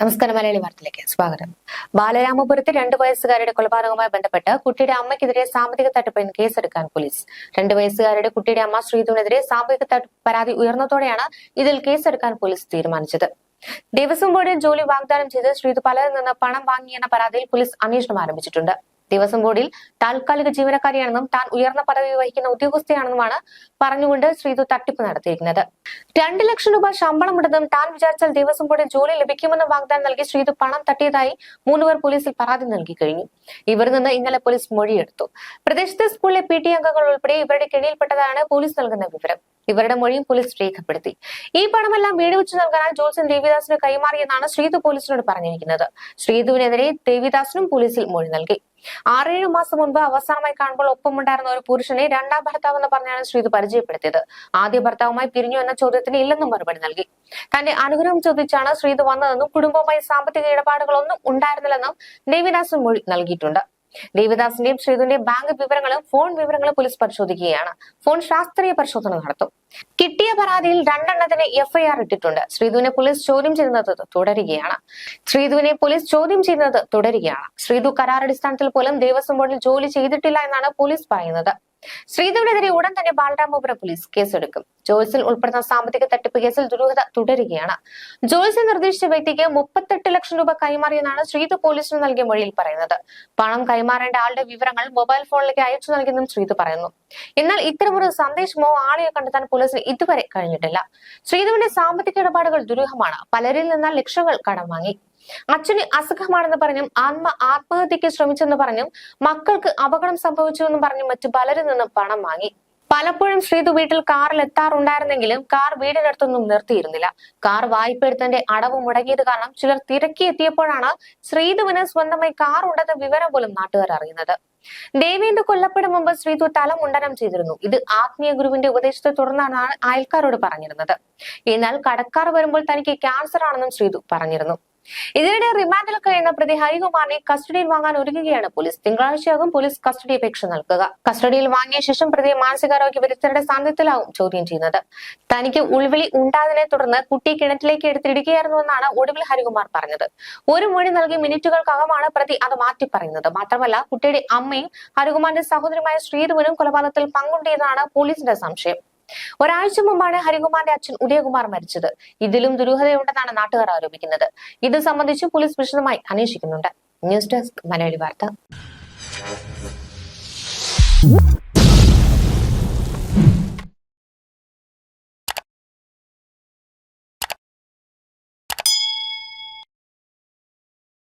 നമസ്കാരം. മലയാളി വാർത്തയിലേക്ക് സ്വാഗതം. ബാലരാമപുരത്ത് 2 വയസ്സുകാരുടെ കൊലപാതകവുമായി ബന്ധപ്പെട്ട് കുട്ടിയുടെ അമ്മയ്ക്കെതിരെ സാമ്പത്തിക തട്ടിപ്പിന് കേസെടുക്കാൻ പോലീസ്. 2 വയസ്സുകാരുടെ കുട്ടിയുടെ അമ്മ ശ്രീധുവിനെതിരെ സാമ്പത്തിക തട്ടിപ്പ് പരാതി ഉയർന്നതോടെയാണ് ഇതിൽ കേസെടുക്കാൻ പോലീസ് തീരുമാനിച്ചത്. ദേവസ്വം ബോർഡിൽ ജോലി വാഗ്ദാനം ചെയ്ത് ശ്രീധു പലരിൽ നിന്ന് പണം വാങ്ങിയെന്ന പരാതിയിൽ പോലീസ് അന്വേഷണം ആരംഭിച്ചിട്ടുണ്ട്. ദേവസ്വം ബോർഡിൽ താൽക്കാലിക ജീവനക്കാരിയാണെന്നും താൻ ഉയർന്ന പദവി വഹിക്കുന്ന ഉദ്യോഗസ്ഥയാണെന്നുമാണ് പറഞ്ഞുകൊണ്ട് ശ്രീധു തട്ടിപ്പ് നടത്തിയിരിക്കുന്നത്. 2 ലക്ഷം രൂപ ശമ്പളമുണ്ടെന്നും താൻ വിചാരിച്ചാൽ ദേവസ്വം ബോർഡിൽ ജോലി ലഭിക്കുമെന്നും വാഗ്ദാനം നൽകി ശ്രീധു പണം തട്ടിയതായി 3 പേർ പോലീസിൽ പരാതി നൽകി കഴിഞ്ഞു. ഇവരിൽ നിന്ന് ഇന്നലെ പോലീസ് മൊഴിയെടുത്തു. പ്രദേശത്തെ സ്കൂളിലെ PT അംഗങ്ങൾ ഉൾപ്പെടെ ഇവരുടെ കെണിയിൽപ്പെട്ടതാണ് പോലീസ് നൽകുന്ന വിവരം. ഇവരുടെ മൊഴിയും പോലീസ് രേഖപ്പെടുത്തി. ഈ പണമെല്ലാം വീട് വെച്ച് നൽകാനായി ജോത്സ്യൻ ദേവിദാസിന് കൈമാറിയെന്നാണ് ശ്രീധു പോലീസിനോട് പറഞ്ഞിരിക്കുന്നത്. ശ്രീധുവിനെതിരെ ദേവിദാസിനും പോലീസിൽ മൊഴി നൽകി. 6-7 മാസം മുൻപ് അവസാനമായി കാണുമ്പോൾ ഒപ്പമുണ്ടായിരുന്ന ഒരു പുരുഷനെ രണ്ടാം ഭർത്താവെന്ന് പറഞ്ഞാണ് ശ്രീധു പരിചയപ്പെടുത്തിയത്. ആദ്യ ഭർത്താവുമായി പിരിഞ്ഞു എന്ന ചോദ്യത്തിന് ഇല്ലെന്നും മറുപടി നൽകി. തന്റെ അനുഗ്രഹം ചോദിച്ചാണ് ശ്രീധു വന്നതെന്നും കുടുംബവുമായി സാമ്പത്തിക ഇടപാടുകളൊന്നും ഉണ്ടായിരുന്നില്ലെന്നും ദേവിദാസ് മൊഴി നൽകിയിട്ടുണ്ട്. ദേവിദാസിന്റെയും ശ്രീധുവിന്റെയും ബാങ്ക് വിവരങ്ങളും ഫോൺ വിവരങ്ങളും പോലീസ് പരിശോധിക്കുകയാണ്. ഫോൺ ശാസ്ത്രീയ പരിശോധന നടത്തും. കിട്ടിയ പരാതിയിൽ 2 എണ്ണത്തിന് FIR ഇട്ടിട്ടുണ്ട്. ശ്രീധുവിനെ പോലീസ് ചോദ്യം ചെയ്യുന്നത് തുടരുകയാണ്. ശ്രീധു കരാറടിസ്ഥാനത്തിൽ പോലും ദേവസ്വം ബോർഡിൽ ജോലി ചെയ്തിട്ടില്ല എന്നാണ് പോലീസ് പറയുന്നത്. ശ്രീധുവിനെതിരെ ഉടൻ തന്നെ ബാലരാമപുരം പോലീസ് കേസെടുക്കും. ജോത്സ്യൻ ഉൾപ്പെടുന്ന സാമ്പത്തിക തട്ടിപ്പ് കേസിൽ ദുരൂഹത തുടരുകയാണ്. ജോത്സ്യൻ നിർദ്ദേശിച്ച വ്യക്തിക്ക് 38 ലക്ഷം രൂപ കൈമാറിയെന്നാണ് ശ്രീധു പോലീസിന് നൽകിയ മൊഴിയിൽ പറയുന്നത്. പണം കൈമാറേണ്ട ആളുടെ വിവരങ്ങൾ മൊബൈൽ ഫോണിലേക്ക് അയച്ചു നൽകിയെന്നും ശ്രീധു പറയുന്നു. എന്നാൽ ഇത്തരമൊരു സന്ദേശമോ ആളെയോ കണ്ടെത്താൻ പോലീസിന് ഇതുവരെ കഴിഞ്ഞിട്ടില്ല. ശ്രീധുവിന്റെ സാമ്പത്തിക ഇടപാടുകൾ ദുരൂഹമാണ്. പലരിൽ നിന്ന് ലക്ഷങ്ങൾ കടം വാങ്ങി. അച്ഛന് അസുഖമാണെന്ന് പറഞ്ഞും ആത്മഹത്യക്ക് ശ്രമിച്ചെന്ന് പറഞ്ഞും മക്കൾക്ക് അപകടം സംഭവിച്ചുവെന്നും പറഞ്ഞും മറ്റു പലരിൽ നിന്നും പണം വാങ്ങി. പലപ്പോഴും ശ്രീധു വീട്ടിൽ കാറിൽ എത്താറുണ്ടായിരുന്നെങ്കിലും കാർ വീടിനടുത്തൊന്നും നിർത്തിയിരുന്നില്ല. കാർ വായ്പ എടുത്തതിന്റെ അടവ് മുടങ്ങിയത് കാരണം ചിലർ തിരക്കി എത്തിയപ്പോഴാണ് ശ്രീധുവിന് സ്വന്തമായി കാർ ഉണ്ടെന്ന വിവരം പോലും നാട്ടുകാർ അറിയുന്നത്. ദേവേന്ദ് കൊല്ലപ്പെടും മുമ്പ് ശ്രീധു തല മുണ്ടനം ചെയ്തിരുന്നു. ഇത് ആത്മീയ ഗുരുവിന്റെ ഉപദേശത്തെ തുടർന്നാണ് അയൽക്കാരോട് പറഞ്ഞിരുന്നത്. എന്നാൽ കടക്കാർ വരുമ്പോൾ തനിക്ക് ക്യാൻസർ ആണെന്നും ശ്രീധു പറഞ്ഞിരുന്നു. ഇതിനിടെ റിമാൻഡിൽ കഴിയുന്ന പ്രതി ഹരികുമാറിനെ കസ്റ്റഡിയിൽ വാങ്ങാൻ ഒരുങ്ങുകയാണ് പോലീസ്. തിങ്കളാഴ്ചയാകും പോലീസ് കസ്റ്റഡി അപേക്ഷ നൽകുക. കസ്റ്റഡിയിൽ വാങ്ങിയ ശേഷം പ്രതിയെ മാനസികാരോഗ്യ വിദഗ്ധരുടെ സാന്നിധ്യത്തിലാവും ചോദ്യം ചെയ്യുന്നത്. തനിക്ക് ഉൾവിളി ഉണ്ടായതിനെ തുടർന്ന് കുട്ടി കിണറ്റിലേക്ക് എടുത്തിടുകയായിരുന്നുവെന്നാണ് ഒടുവിൽ ഹരികുമാർ പറഞ്ഞത്. ഒരു മൊഴി നൽകി മിനിറ്റുകൾക്കകമാണ് പ്രതി അത് മാറ്റി പറയുന്നത്. മാത്രമല്ല കുട്ടിയുടെ അമ്മയും ഹരികുമാറിന്റെ സഹോദരിയുമായ ശ്രീധുവിനും കൊലപാതകത്തിൽ പങ്കുണ്ടെന്നാണ് പോലീസിന്റെ സംശയം. ഒരാഴ്ച മുമ്പാണ് ഹരികുമാറിന്റെ അച്ഛൻ ഉദയകുമാർ മരിച്ചത്. ഇതിലും ദുരൂഹതയുണ്ടെന്നാണ് നാട്ടുകാർ ആരോപിക്കുന്നത്. ഇത് സംബന്ധിച്ച് പോലീസ് വിശദമായി അന്വേഷിക്കുന്നുണ്ട്. ന്യൂസ് ഡെസ്ക് മലയാളി വാർത്ത.